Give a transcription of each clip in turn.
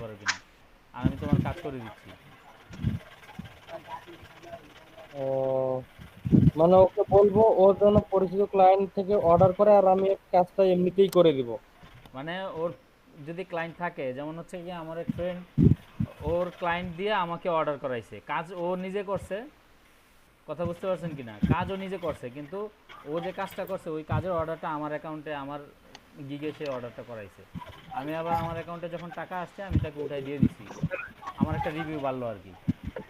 পারো কিনা, আর আমি তোমার কাজ করে দিচ্ছি। ও, মানে ওকে বলবো ওর জন্য পরিচিত ক্লায়েন্ট থেকে অর্ডার করে আর আমি কাজটা এমনিতেই করে দিব। মানে ওর যদি ক্লায়েন্ট থাকে, যেমন হচ্ছে কি আমার এক ফ্রেন্ড ওর ক্লায়েন্ট দিয়ে আমাকে অর্ডার করাইছে, কাজ ও নিজে করছে। কথা বুঝতে পারছেন কিনা, কাজ ও নিজে করছে, কিন্তু ও যে কাজটা করছে ওই কাজের অর্ডারটা আমার অ্যাকাউন্টে, আমার গিগে সে অর্ডারটা করাইছে। আমি আবার আমার অ্যাকাউন্টে যখন টাকা আসছে আমি তাকে উঠাই দিয়ে দিছি, আমার একটা রিভিউ বাড়লো আর কি।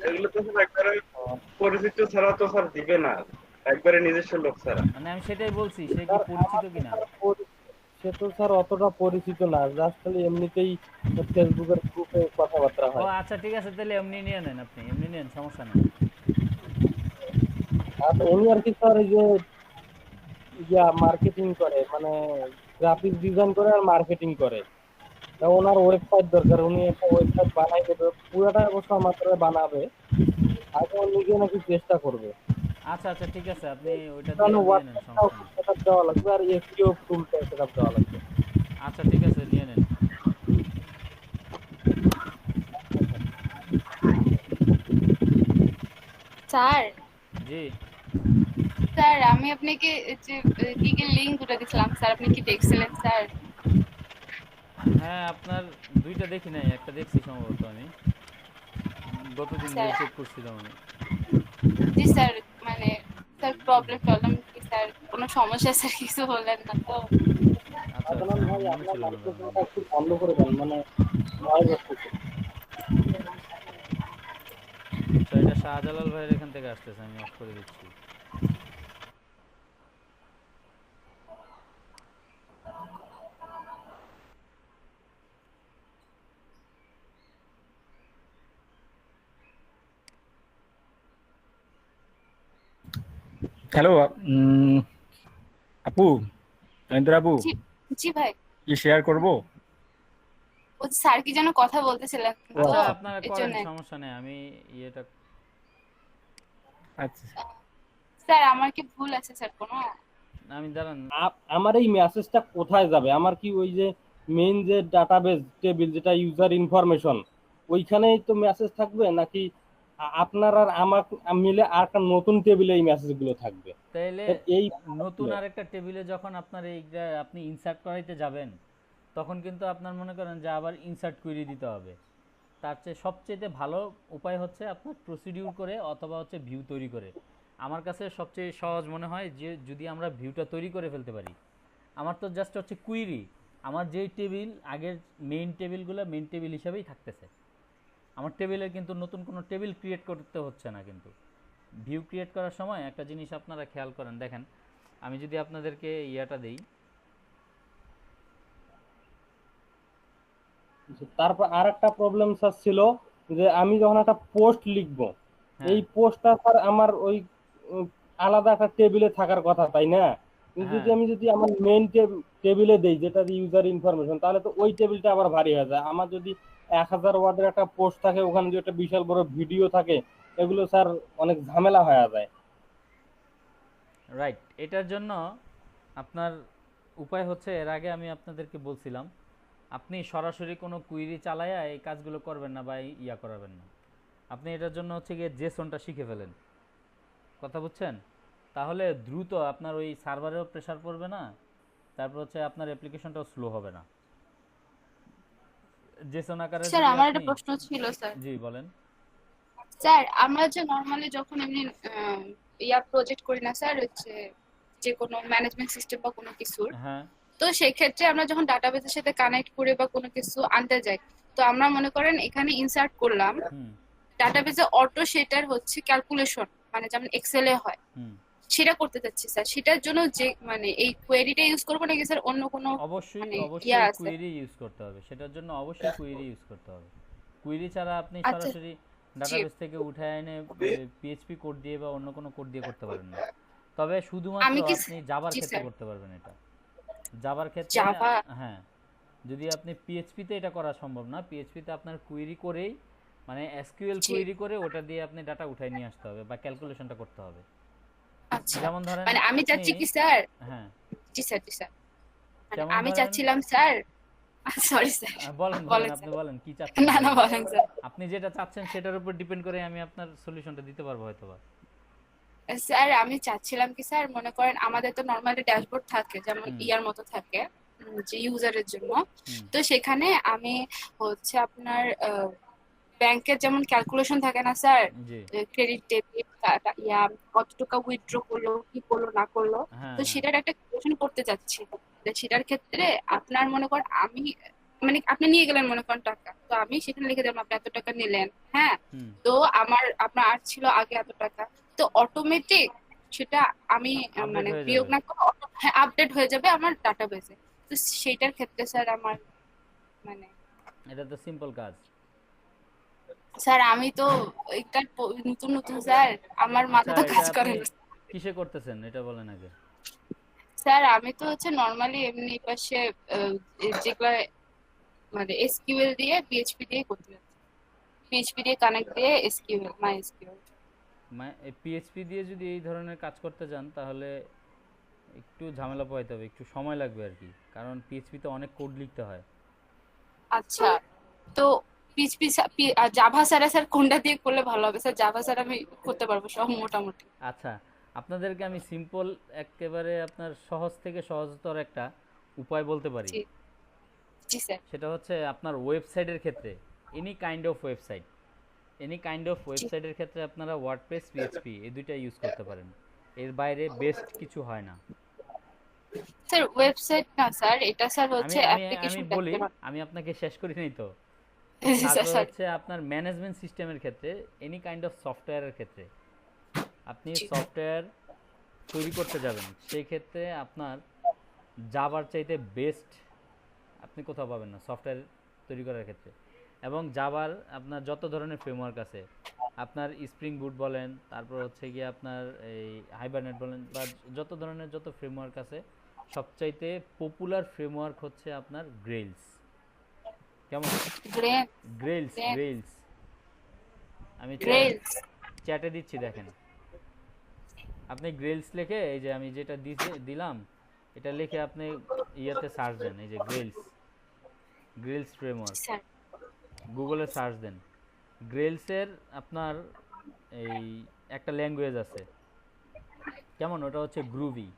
এগুলো তো স্যার একবারে পরিচিত ছাড়া তো স্যার দিবে না, একবারে নিজস্ব লোক ছাড়া। মানে আমি সেটাই বলছি, সে কি স্যার পরিচিত আমার তো কিনা। স্যার সে তো স্যার অতটা পরিচিত না, জাস্ট খালি এমনিতেই ফেসবুকের গ্রুপে কথাবার্তা ও হয়। আচ্ছা ঠিক আছে, তাহলে এমনি নিয়ে নেন, আপনি এমনি নেন, সমস্যা নেই। আর উনি আর কি স্যার এই যে মার্কেটিং করে, মানে গ্রাফিক্স ডিজাইন করে আর মার্কেটিং করে। তা ওনার ওয়েবসাইট দরকার, উনি একটা ওয়েবসাইট বানাই দেবে, পুরোটা অবশ্য আমার দ্বারা বানাবে। আগে ও নিজে নাকি চেষ্টা করবে। আচ্ছা আচ্ছা ঠিক আছে, আপনি ওইটা দিয়ে কারণ নিয়ে নেন, ওয়ার্ডপ্রেসটাও সমস্যা নেই। সেটআপ দেওয়া লাগবে আর এসইও টুলটা সেটআপ দেওয়া লাগবে। আচ্ছা ঠিক আছে, নিয়ে নেন। স্যার, জি। স্যার আমি আপনাকে যে গিগের লিংক দুটো দিছিলাম স্যার, আপনি কি দেখছিলেন স্যার? হ্যাঁ, আপনার দুইটা দেখি নাই, একটা দেখছি সম্ভবত আমি, গতদিন স্যার, চেক করছিলাম আমি। জি স্যার, মানে স্যার প্রবলেম টবলেম কি স্যার, কোনো সমস্যা স্যার কিছু বললেন না তো? আচ্ছা আচ্ছা, আদনান ভাই, আমার মনে আপনার ছিল না তখন। মাইক্রোফোনটা একটু বন্ধ করে দেন, মানে নয়েজ আসতেছে। আচ্ছা, এটা শাহজালাল ভাইয়ের এখান থেকে আসতেছে, আমি অফ করে দিচ্ছি। হ্যালো। আপু, নরেন্দ্র আপু, জি, জি ভাই। কি শেয়ার করব? ও স্যার কি যেন কথা বলতেছিলেন ও তো, আচ্ছা, আচ্ছা। আপনারা এর করেন, জন্য। সমস্যা নেই, আমি ইয়েটা। আচ্ছা। স্যার আমার কি ভুল আছে স্যার কোনো? আমি দাঁড়ান। আমার এই মেসেজটা কোথায় যাবে? আমার কি ওই যে মেইন যে ডাটাবেস টেবিল যেটা ইউজার ইনফরমেশন, ওইখানেই তো মেসেজ থাকবে, নাকি আপনার আর আমার মিলে আর একটা নতুন টেবিলে এই মেসেজগুলো থাকবে? তাইলে এই নতুন আরেকটা টেবিলে যখন আপনার এইটা আপনি ইনসার্ট করাইতে যাবেন, তখন কিন্তু আপনার মনে করেন যে আবার ইনসার্ট কুইরি দিতে হবে। তার চেয়ে সবচেয়ে ভালো উপায় হচ্ছে আপনার প্রসিডিউর করে অথবা হচ্ছে ভিউ তৈরি করে। আমার কাছে সবচেয়ে সহজ মনে হয় যে যদি আমরা ভিউটা তৈরি করে ফেলতে পারি। আমার তো জাস্ট হচ্ছে কুইরি, আমার যেই টেবিল আগের মেইন টেবিল হিসাবেই থাকতেছে। আমার টেবিলে কিন্তু নতুন কোনো টেবিল ক্রিয়েট করতে হচ্ছে না। কিন্তু ভিউ ক্রিয়েট করার সময় একটা জিনিস আপনারা খেয়াল করেন, দেখেন আমি যদি আপনাদেরকে ইয়াটা দেই। তারপর আর একটা প্রবলেম স্যার ছিল, যে আমি যখন একটা পোস্ট লিখবো, এই হ্যাঁ পোস্টটা স্যার আমার ওই উম, আলাদা একটা টেবিলে থাকার কথা, তাই না? কিন্তু যদি হ্যাঁ আমি আমার মেইন টেবিলে দেই, যেটা ইউজার ইনফরমেশন, তাহলে তো ওই টেবিলটা আবার ভারী হয়ে যায়। আমার যদি 1000 ওয়ার্ডের একটা পোস্ট থাকে, ওখানে যদি একটা বিশাল বড় ভিডিও থাকে, এগুলো স্যার অনেক ঝামেলা হয়ে যায়। রাইট, এটার জন্য আপনার উপায় হচ্ছে, এর আগে আমি আপনাদেরকে বলছিলাম, আপনি সরাসরি কোনো কুইরি চালায়া এই কাজগুলো করবেন না বা ইয়া করাবেন না। আপনি এটার জন্য হচ্ছে গিয়ে জেসনটা শিখে ফেলেন। কথা বুঝছেন? তাহলে দ্রুত আপনার ওই সার্ভারেও প্রেশার পড়বে না, তারপর হচ্ছে আপনার অ্যাপ্লিকেশনটাও স্লো হবে না। জেসন আকারে স্যার যদি আমার একটা আপনি। প্রশ্ন ছিল স্যার। জি বলেন। স্যার আমরা যে নর্মালি যখন এমনি ইয়া প্রজেক্ট করি না স্যার, হচ্ছে যে কোনো ম্যানেজমেন্ট সিস্টেম বা কোনো কিছুর, হ্যাঁ। তো সেক্ষেত্রে আমরা যখন ডাটাবেসের সাথে কানেক্ট করে বা কোনো কিছু আনতে যাই, তো আমরা মনে করেন এখানে ইনসার্ট করলাম হুম। ডাটাবেসে, অটো সেটার হচ্ছে ক্যালকুলেশন, মানে যেমন এক্সেলে হয়, হুম। সেটা করতে চাচ্ছি স্যার। সেটার জন্য যে মানে এই কোয়েরিটা ইউজ করবো নাকি স্যার অন্য কোনো অবশ্যই মানে ইয়া অবশ্যই আছে? কুয়েরি ইউজ করতে হবে, সেটার জন্য অবশ্যই কুয়েরি ইউজ করতে হবে। কুয়েরি ছাড়া আপনি আচ্ছা। সরাসরি জি। ডাটাবেস থেকে উঠে এনে পিএইচপি কোড দিয়ে বা অন্য কোনো কোড দিয়ে করতে পারেন না। তবে শুধুমাত্র আমি কি আপনি জাভার জি ক্ষেত্রে স্যার। করতে পারবেন এটা। জাভার ক্ষেত্রে জাভা। হ্যাঁ, যদি আপনি পিএইচপিতে এটা করা সম্ভব না, পিএইচপিতে আপনার কুয়েরি করেই, মানে এসকিউএল জি। কুয়েরি করে ওটা দিয়ে আপনি ডাটা উঠায় নিয়ে আসতে হবে বা ক্যালকুলেশনটা করতে হবে। আচ্ছা, যেমন ধরেন মানে আমি আপনি। চাচ্ছি কি স্যার। হ্যাঁ। জি স্যার, জি স্যার। মানে যেমন আমি ধরেন। চাচ্ছিলাম স্যার, সরি স্যার, বলেন বলেন, বলেন আপনি স্যার। বলেন কি চাচ্ছেন না না, বলেন। বলেন স্যার। আপনি যেটা চাচ্ছেন সেটার উপর ডিপেন্ড করে আমি আপনার সলিউশনটা দিতে পারবো হয়তোবা। স্যার আমি চাচ্ছিলাম কি স্যার, মনে করেন আমাদের তো নর্মালি ড্যাশবোর্ড থাকে যেমন হুম ইয়ার মতো থাকে, যে ইউজারের জন্য। হুম তো সেখানে আমি হচ্ছে আপনার ব্যাংকের যেমন ক্যালকুলেশন থাকে না স্যার, জি ক্রেডিট ডেবিট ইয়া কত টাকা উইথড্র করলো কি করলো না করলো, হ্যাঁ তো হ্যাঁ সেটার একটা ক্যালকুলেশন করতে চাচ্ছি। তো সেটার ক্ষেত্রে আপনার মনে করেন আমি, মানে আপনি নিয়ে গেলেন মনে করেন টাকা, তো আমি সেখানে লিখে দিলাম আপনি এত টাকা নিলেন, হ্যাঁ। হুম তো আপনার আর ছিল আগে এত টাকা, তো অটোমেটিক সেটা আমি আপডেট মানে হয়ে বিয়োগ যাবে। না করে আপডেট হয়ে যাবে আমার ডাটাবেসে। তো সেইটার ক্ষেত্রে স্যার আমার মানে, এটা তো সিম্পল কাজ। স্যার আমি তো এটা নতুন নতুন স্যার, আমার মাথা আচ্ছা তো এটা কাজ আপনি করে না। কিসে করতেছেন এটা বলেন আগে। স্যার আমি তো হচ্ছে নর্মালি এমনি পাশে যেগুলা মানে এসকিউএল দিয়ে পিএইচপি দিয়ে করতে যাচ্ছি, পিএইচপি দিয়ে কানেক্ট দিয়ে এসকিউএল মাই এসকিউএল। পিএইচপি দিয়ে যদি এই ধরনের কাজ করতে যান তাহলে একটু ঝামেলা পোহাইতে হবে, একটু সময় লাগবে আর কি, কারণ পিএইচপিতে অনেক কোড লিখতে হয়। আচ্ছা, তো পিএইচপি আর জাভা স্যার, স্যার কোনটা দিয়ে করলে ভালো হবে স্যার? জাভা স্যার আমি করতে পারবো সব মোটামুটি। আচ্ছা, আপনাদেরকে আমি সিম্পল, একেবারে আপনার সহজ থেকে সহজতর একটা উপায় বলতে পারি। জি জি স্যার। সেটা হচ্ছে আপনার ওয়েবসাইটের ক্ষেত্রে, এনি কাইন্ড অফ ওয়েবসাইট, জি ওয়েবসাইটের ক্ষেত্রে আপনারা ওয়ার্ডপ্রেস পিএইচপি এই দুইটা ইউজ করতে পারেন। এর বাইরে বেস্ট কিছু হয় না। স্যার, ওয়েবসাইট না স্যার, এটা স্যার আমি হচ্ছে আমি আমি অ্যাপ্লিকেশন বলি, দেখতে পারেন। আমি আপনাকে শেষ করি নাই তো। স্যার তারপর সরি। হচ্ছে আপনার ম্যানেজমেন্ট সিস্টেমের ক্ষেত্রে, এনি কাইন্ড অফ সফটওয়্যারের ক্ষেত্রে আপনি জি সফটওয়্যার তৈরি করতে যাবেন, সেই ক্ষেত্রে আপনার জাভার চাইতে বেস্ট আপনি কোথাও পাবেন না সফটওয়্যার তৈরি করার ক্ষেত্রে। এবং জাভার আপনার যত ধরনের ফ্রেমওয়ার্ক আছে, আপনার স্প্রিং বুট বলেন, তারপর হচ্ছে গিয়ে আপনার এই হাইবারনেট বলেন, বা যত ধরনের যত ফ্রেমওয়ার্ক আছে, সবচাইতে পপুলার ফ্রেমওয়ার্ক হচ্ছে আপনার গ্রেইলস। কেমন? গ্রেন গ্রেইলস গ্রেন গ্রেইলস আমি গ্রেলস। চ্যাটে দিচ্ছি দেখেন। আপনি গ্রেইলস লিখে, এই যে আমি যেটা দিলাম, এটা লিখে আপনি ইয়াতে সার্চ দেন, এই যে গ্রেইলস ফ্রেমওয়ার্ক, স্যার গুগলে সার্চ দেন। গ্রেইলসের আপনার এই একটা ল্যাঙ্গুয়েজ আছে, কেমন, ওটা হচ্ছে গ্রুভি।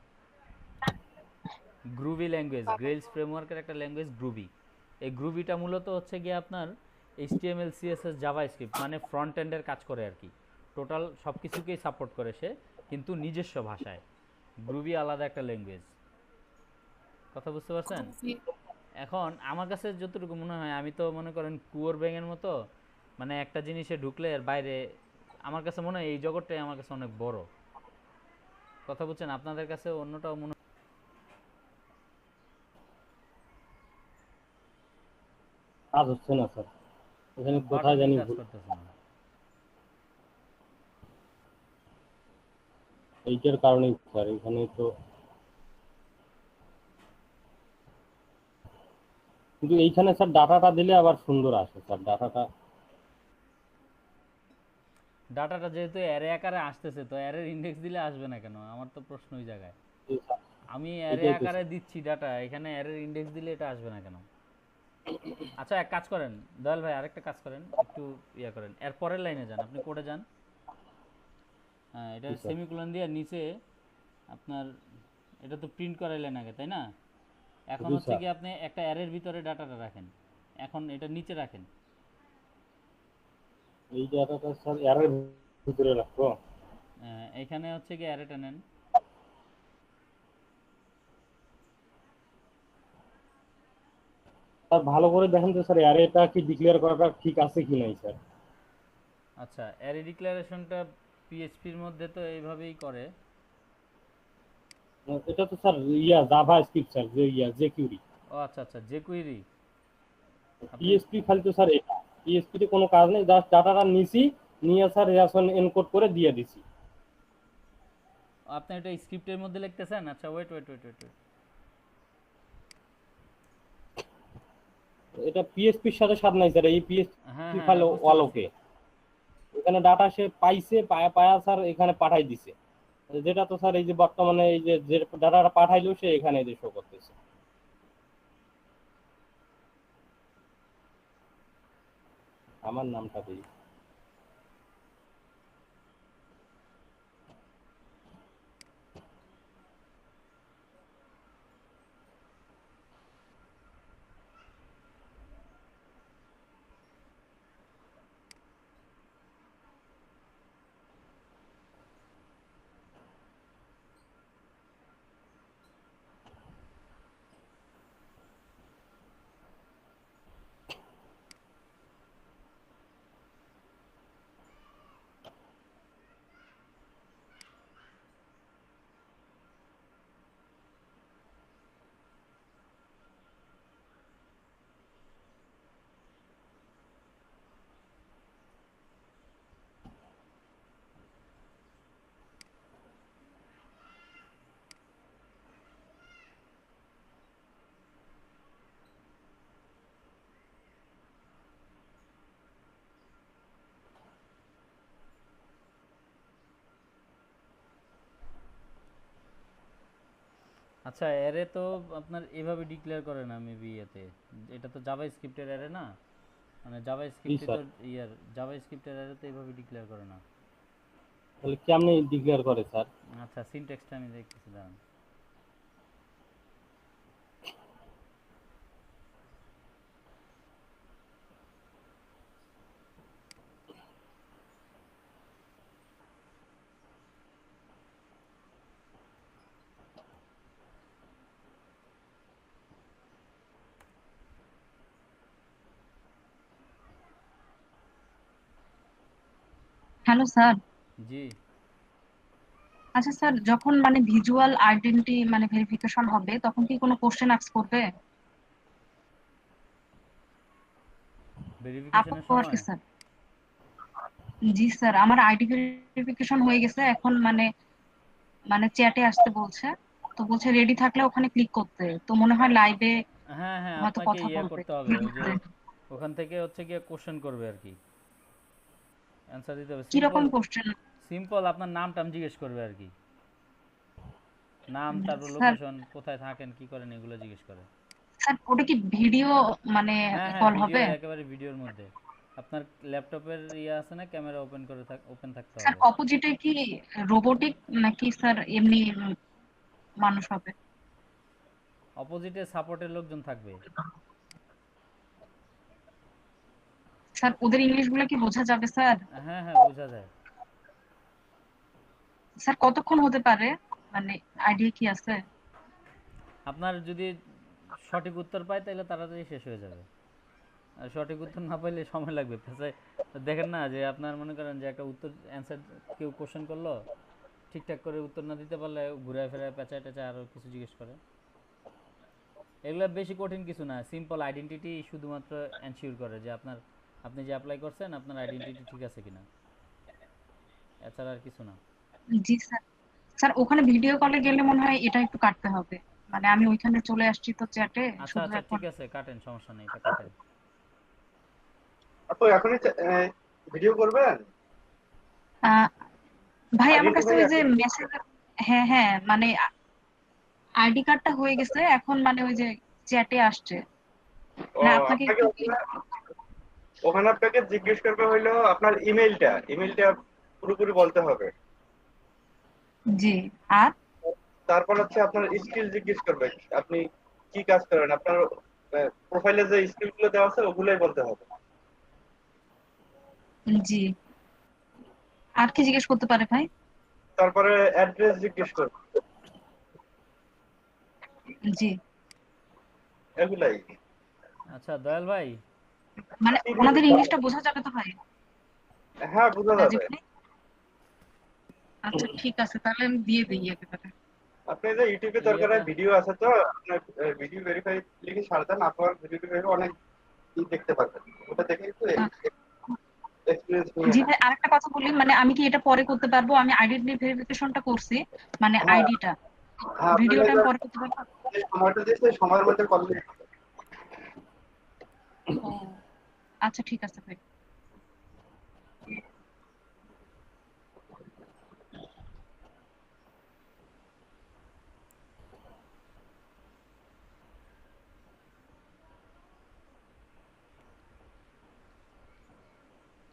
গ্রুভি ল্যাঙ্গুয়েজ, গ্রেইলস ফ্রেমওয়ার্কের একটা ল্যাঙ্গুয়েজ গ্রুভি। এই গ্রুভিটা মূলত হচ্ছে গিয়ে আপনার এইচটিএমএল সিএসএস জাভাস্ক্রিপ্ট মানে ফ্রন্ট এন্ডের কাজ করে আর কি। টোটাল সব কিছুকেই সাপোর্ট করে সে, কিন্তু নিজস্ব ভাষায়। গ্রুভি আলাদা একটা ল্যাঙ্গুয়েজ। কথা বুঝতে পারছেন? এখন আমার কাছে যতটুকু মনে হয়, আমি তো মনে করেন কুয়োর ব্যাঙের মতো, মানে একটা জিনিসে ঢুকলে এর বাইরে, আমার কাছে মনে হয় এই জগৎটাই আমার কাছে অনেক বড়। কথা বুঝছেন? আপনাদের কাছে অন্যটাও মনে কাজ হচ্ছে না স্যার, এখানে কোথায় বাটনই জানি কাজ ভুল। করতেছে না। এইটার কারণেই স্যার, এখানে তো কিন্তু এইখানে স্যার ডাটাটা দিলে আবার সুন্দর আসে স্যার ডাটাটা। ডাটাটা যেহেতু অ্যারে আকারে আসতেছে, তো অ্যারের ইন্ডেক্স দিলে আসবে না কেন? আমার তো প্রশ্ন ওই জায়গায়। আমি অ্যারে এটাই তো আকারে দিচ্ছি ডাটা, এখানে অ্যারের ইন্ডেক্স দিলে এটা আসবে না কেন? আচ্ছা এক কাজ করেন দয়াল ভাই, আরেকটা কাজ করেন, একটু ইয়া করেন, এর পরের লাইনে যান, আপনি কোডে যান। হ্যাঁ, এটা স্যার। সেমিকোলন দিয়ে নিচে আপনার, এটা তো প্রিন্ট করাইলেন আগে তাই না? এখন জি হচ্ছে স্যার, কি আপনি একটা অ্যারের ভিতরে ডাটাটা রাখেন, এখন এটা নিচে রাখেন। এই ডাটাটা স্যার এর ভিতরে রাখবো। এখানে হচ্ছে কি অ্যারেটা নেন। স্যার ভালো করে দেখেন তো স্যার অ্যারেটা কি ডিক্লেয়ার করাটা ঠিক আছে কি নাই স্যার। আচ্ছা, অ্যারে ডিক্লারেশনটা পিএইচপির মধ্যে তো এইভাবেই করে। এটা তো স্যার জাভা স্ক্রিপ্ট স্যার, যে জেকিউরি। ও আচ্ছা আচ্ছা, জেকুইরি। আপনি পিএসপি খালি তো স্যার এটা, পিএসপি তে কোনো কাজ নেই, জাস্ট ডাটাটা নিছি, নিয়ে স্যার রেশন এনকোড করে দিয়ে দিছি। আপনি এটা স্ক্রিপ্টের মধ্যে লিখতেছেন? আচ্ছা wait wait wait wait wait. এটা পিএসপির সাথে সাথ নাই স্যার, এই হ্যাঁ পিএসপি হ্যাঁ ফাইল হ্যাঁ, বুঝতে পারছি। ওকে এখানে ডাটা সে পাইছে, পায়া স্যার এখানে পাঠাই দিছে, যেটা তো স্যার এই যে বর্তমানে এই যে ডাটাটা পাঠাইলো সে এখানে যে শো করতেছে। আমার নামটা দিই। আচ্ছা, অ্যারে তো আপনার এভাবে ডিক্লেয়ার করে না মেবি এতে। এটা তো জাভা স্ক্রিপ্টের অ্যারে না, মানে জাভা জি স্ক্রিপ্টে তো স্যার। জাভা স্ক্রিপ্টের অ্যারে তো এভাবে ডিক্লেয়ার করে না। তাহলে কেমনে ডিক্লেয়ার করে স্যার? আচ্ছা, সিনট্যাক্সটা আমি দেখতেছি, দাঁড়ান। Hello sir. জি। আচ্ছা স্যার, যখন মানে ভিজুয়াল আইডেন্টি মানে ভেরিফিকেশন হবে তখন কি কোনো কোশ্চেন আস্ক করবে ভেরিফিকেশনের আপু আর কি সময়? স্যার? জি স্যার, আমার আইডি ভেরিফিকেশন হয়ে গেছে, এখন মানে মানে চ্যাটে আসতে বলছে, তো বলছে রেডি থাকলে ওখানে ক্লিক করতে, তো মনে হয় লাইভে হ্যাঁ হ্যাঁ, হয়তো আপনাকে কথা ইয়ে বলবে। করতে হবে, ওই যে ওখান থেকে হচ্ছে গিয়ে কোশ্চেন করবে আর কি, অ্যান্সার দিতে হবে। সিম্পল কিরকম কোশ্চেন? সিম্পল আপনার নাম টাম জিজ্ঞেস করবে আর কি, নাম, তারপর স্যার, লোকেশন, কোথায় থাকেন, কি করেন, এগুলো জিজ্ঞেস করে। স্যার ওটা কি ভিডিও মানে হ্যাঁ হ্যাঁ, কল ভিডিও, হবে? একেবারে ভিডিওর মধ্যে। আপনার ল্যাপটপের ইয়ে আছে না, ক্যামেরা ওপেন থাকতে স্যার হবে। অপোজিটে কি রোবোটিক নাকি স্যার এমনি মানুষ হবে? অপোজিটে সাপোর্টের লোকজন থাকবে। স্যার ওদের ইংলিশ গুলো কি বোঝা যাবে স্যার? হ্যাঁ হ্যাঁ, বোঝা যায়। স্যার কতক্ষণ হতে পারে, মানে আইডিয়া কি আছে? আপনার যদি সঠিক উত্তর পায় তাহলে তাড়াতাড়ি শেষ হয়ে যাবে, আর সঠিক উত্তর না পাইলে সময় লাগবে পেছায়। দেখেন না যে আপনার মনে করেন যে একটা উত্তর অ্যান্সার কেউ কোশ্চেন করলো, ঠিকঠাক করে উত্তর না দিতে পারলে ঘুরায় ফেরায় পেঁচায় টেঁচায় আরও কিছু জিজ্ঞেস করে। এগুলো বেশি কঠিন কিছু না, সিম্পল আইডেন্টিটি শুধুমাত্র এনশিওর করে যে আপনি যে অ্যাপ্লাই করছেন আপনার আইডেন্টিটি ঠিক আছে কিনা, এছাড়া আর কিছু না। জি স্যার। স্যার ওখানে ভিডিও কলে গেলে মনে হয় এটা একটু কাটতে হবে, মানে আমি ওইখানে চলে আসছি তো চ্যাটে, আচ্ছা শুধু আচ্ছা, এখন ঠিক আছে, কাটেন, সমস্যা নেই, এটা কাটেন। আপু এখনই ভিডিও করবেন? আহ, ভাই আমার কাছে আইডেন্টিফাই ওই যে এখন? মেসেজ, হ্যাঁ হ্যাঁ মানে আইডি কার্ডটা হয়ে গেছে, এখন মানে ওই যে চ্যাটে আসছে, ও, না আপনাকে আপনাকে একটু ওখানে ওখানে আপনাকে জিজ্ঞেস করবে হইলো আপনার ইমেলটা পুরোপুরি বলতে হবে। জি। আর তারপর হচ্ছে আপনার স্কিল জিজ্ঞেস করবে, আপনি কি কাজ করেন, আপনার প্রোফাইলে যে স্কিল গুলো দেওয়া আছে ওগুলোই বলতে হবে। জি, আর কি জিজ্ঞেস করতে পারে ভাই? তারপরে অ্যাড্রেস জিজ্ঞেস করবে, জি, এগুলাই। আচ্ছা দয়াল ভাই। মানে ওনাদের ইংলিশটা বোঝা যাবে তো ভাই? হ্যাঁ, বোঝা রাজীব যাবে। ভাই, আচ্ছা ঠিক আছে, তাহলে আমি দিয়ে দিই একেবারে। আপনি যে ইউটিউবে দরকার ইয়েটা, ভিডিও আছে তো, আপনার ভিডিও ভেরিফাই লিখে ছাড় দেন, আপনার ভিডিও ভেরিফাই অনেক দেখতে পারবেন, ওটা দেখে একটু আহ, এক্সপিরিয়েন্স নিয়ে জি নেন। ভাই, আরেকটা কথা বলি, মানে আমি কি এটা পরে করতে পারবো? আমি আইডেন্টি ভেরিফিকেশনটা করছি, মানে হ্যাঁ আইডিটা, হ্যাঁ, আপনাকে ভিডিওটা আমি পরে করতে পারবো? যে সময়টা দিয়েছে সেই সময়ের মধ্যে করলে। ও আচ্ছা ঠিক আছে ভাই।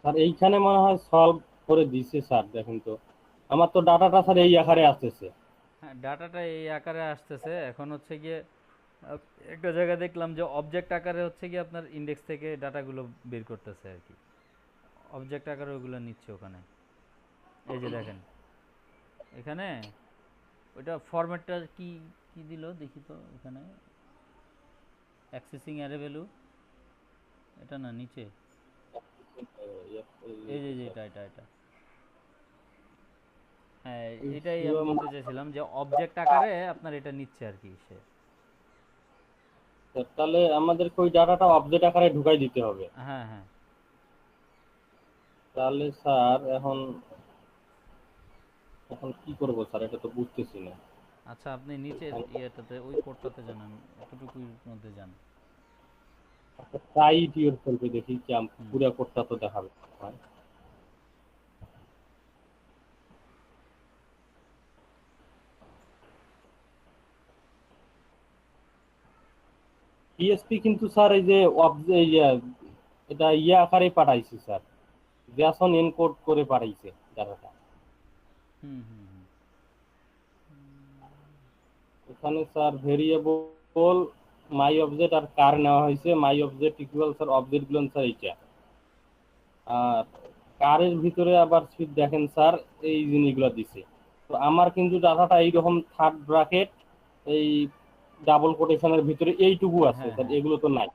স্যার এইখানে মনে হয় সলভ করে দিছে স্যার, দেখেন তো আমার তো ডাটাটা স্যার এই আকারে আসতেছে। হ্যাঁ, ডাটাটা এই আকারে আসতেছে। এখন হচ্ছে গিয়ে আহ, একটা জায়গায় দেখলাম যে অবজেক্ট আকারে হচ্ছে গিয়ে আপনার ইন্ডেক্স থেকে ডাটাগুলো বের করতেছে আর কি, অবজেক্ট আকারে ওগুলো নিচ্ছে ওখানে। এই যে দেখেন এখানে ওইটা ফরম্যাটটা কি কি দিল দেখি তো এখানে, অ্যাক্সেসিং অ্যারে ভ্যালু, এটা না নিচে, এই যে এটা এটা এটা হ্যাঁ, এটাই আমি বলতে চাইছিলাম যে অবজেক্ট আকারে আপনার এটা নিচ্ছে আর কি সে। তাহলে আমাদেরকে ওই ডাটাটা অবজেক্ট আকারে ঢুকাই দিতে হবে। হ্যাঁ হ্যাঁ, তাহলে স্যার এখন এখন কি করবো স্যার, এটা তো বুঝতেছি না। আচ্ছা আপনি নিচের ইয়েটাতে ওই কোডটাতে যান, এতটুকুর মধ্যে যান। ট্রাই ইট ইয়োরসেলফ দেখি কি হুম। পুরো কোডটা তো দেখাবে। পিএসপি কিন্তু স্যার এই যে এটা আকারে পাঠাইছি স্যার, জেসন এনকোড করে পাঠাইছে ডাটাটা। হুম হুম হুম। এখানে স্যার ভেরিয়েবল মাই অবজেক্ট আর কার নেওয়া হয়েছে, my object equal sir object গুলো স্যার এইটা, আর কারের ভিতরে আবার সুইচ দেখেন স্যার এই জিনিসগুলো দিছে। তো আমার কিন্তু ডাটাটা এইরকম থার্ড ব্র্যাকেট এই ডাবল কোটেশনের ভিতরে এইটুকু আছে হ্যাঁ স্যার, হ্যাঁ, এগুলো তো নাই।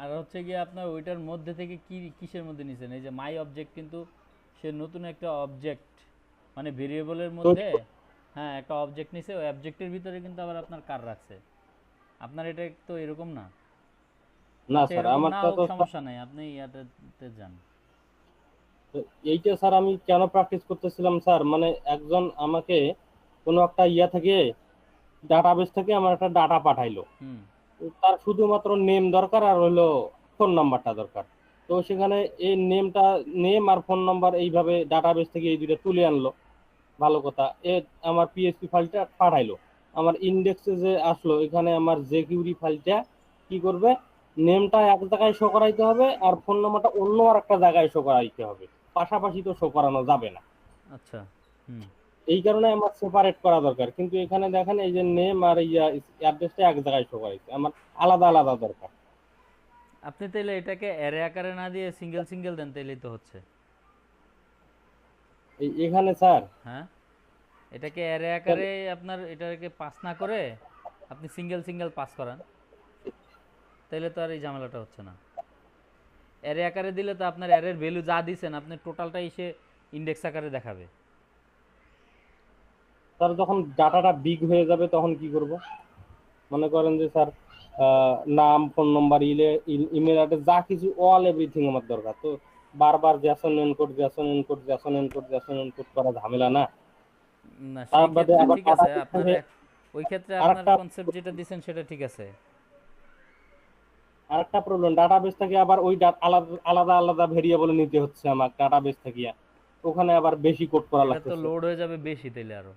আর হচ্ছে গিয়ে আপনার ওইটার মধ্যে থেকে কি কিসের মধ্যে নিছেন, এই যে মাই অবজেক্ট কিন্তু সে নতুন একটা অবজেক্ট মানে ভেরিয়েবলের তো মধ্যে, হ্যাঁ একটা অবজেক্ট নিছে, ওই অবজেক্টের ভিতরে কিন্তু আবার আপনার কার রাখছে। আপনার এটা তো এরকম না। না আচ্ছা স্যার এরকম না আমারটা হোক তো সমস্যা নাই, আপনি ইয়াতে যান। তো এইটা স্যার আমি কেন প্র্যাকটিস করতেছিলাম স্যার, মানে একজন আমাকে কোনো একটা থেকে ডাটাবেস থেকে আমার একটা ডাটা পাঠাইলো, হুম। তার শুধুমাত্র নেম দরকার আর হলো ফোন নাম্বারটা দরকার। তো সেখানে এই নেম আর ফোন নাম্বার এইভাবে ডাটাবেস থেকে এই দুটো তুলে আনলো, ভালো কথা। আমার পিএসপি ফাইলটা পাঠাইলো, আমার ইন্ডেক্সে যে আসলো এখানে আমার যে কিউরি ফাইলটা কি করবে, নেমটা এক জায়গায় শো করাইতে হবে আর ফোন নাম্বারটা অন্য আর একটা জায়গায় শো করাইতে হবে, পাশাপাশি তো শো করানো যাবে না। আচ্ছা। হুম। এই কারণে আমার সেপারেট করা দরকার, কিন্তু এখানে দেখেন এই যে নেম আর অ্যাড্রেসটা এক জায়গায় শো করাইছে, আমার আলাদা আলাদা দরকার। আপনি তাইলে এটাকে অ্যারে আকারে না দিয়ে সিঙ্গেল সিঙ্গেল দেন, তাইলেই তো হচ্ছে। এখানে স্যার হ্যাঁ, এটাকে অ্যারে আকারে আপনার এটাকে পাস না করে আপনি সিঙ্গেল সিঙ্গেল পাস করান, তাইলে তো আর এই ঝামেলাটা হচ্ছে না। অ্যারে আকারে দিলে তো আপনার অ্যারের ভ্যালু যা দিছেন আপনি টোটালটাই সে ইন্ডেক্স আকারে দেখাবে। স্যার যখন ডাটাটা বিগ হয়ে যাবে তখন কি করব? মনে করেন যে স্যার নাম, ফোন নাম্বার, ইমেল অ্যাড্রেস যা কিছু অল এভরিথিং আমার দরকার, তো বারবার Jason encode Jason encode Jason encode Jason encode করা ঝামেলা না? না তার সেই বাদে ক্ষেত্রে আবার ঠিক আছে, ডাটাবেস আপনার থেকে ওই ক্ষেত্রে আপনার আরেকটা কনসেপ্ট যেটা দিছেন সেটা ঠিক আছে। আরেকটা প্রবলেম, ডাটাবেস থেকে আবার ওই আলাদা আলাদা আলাদা ভেরিয়েবল নিতে হচ্ছে আমার ডাটাবেস থেকে, ওখানে আবার বেশি কোড করা এটা তো লাগতেছে। লোড হয়ে যাবে বেশি তাইলে আরো।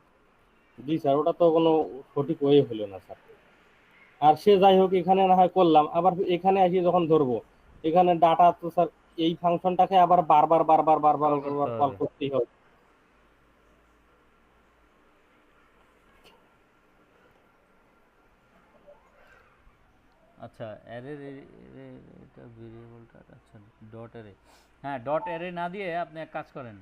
জি স্যার, ওটা তো কোনো সঠিক ওয়ে হলো না স্যার। আর সে যাই হোক এখানে না হয় করলাম, আবার এখানে এসে যখন ধরবো এখানে ডাটা তো স্যার এই ফাংশনটাকে আবার বারবার বারবার বারবার কল করতে বারবার কল হবে। করতেই হবে। আচ্ছা অ্যারে, এটা ভেরিয়েবলটা আচ্ছা ডট অ্যারে, হ্যাঁ ডট অ্যারে না দিয়ে আপনি এক কাজ করেন,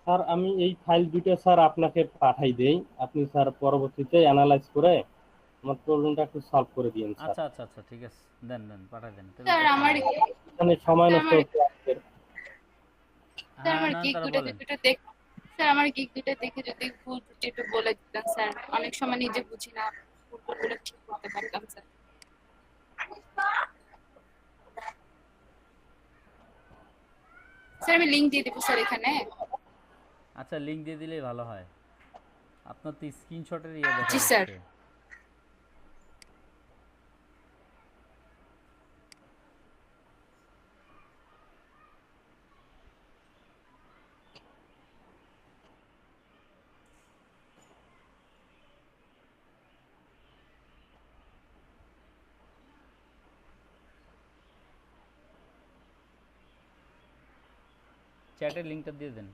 স্যার আমি এই ফাইল দুটো স্যার আপনাকে পাঠাই দেই, আপনি স্যার পরবর্তীতে অ্যানালাইজ করে আমার প্রবলেমটা একটু সলভ করে দিন স্যার। আচ্ছা আচ্ছা আচ্ছা ঠিক আছে, দেন দেন পাঠাই দেন তাহলে স্যার তো আমার সুবিধা। এখানে সময় স্যার নষ্ট আমার হচ্ছে আজকের। স্যার হ্যাঁ আমার না গিগ তারা দুটো বলেন। দুটো দেখ স্যার আমার গিগ দুটো দেখে যদি ভুল ত্রুটি একটু বলে দিতেন স্যার, অনেক সময় নিজে বুঝি না, ভুলগুলো ঠিক করতে পারতাম স্যার। স্যার আমি লিংক দিয়ে দেবো স্যার এখানে। আচ্ছা লিংক দিয়ে দিলেই ভালো হয়, আপনার তো স্ক্রিনশটের ইয়ে দেখা জি স্যার। যাচ্ছে। চ্যাটের লিঙ্কটা দিয়ে দেন।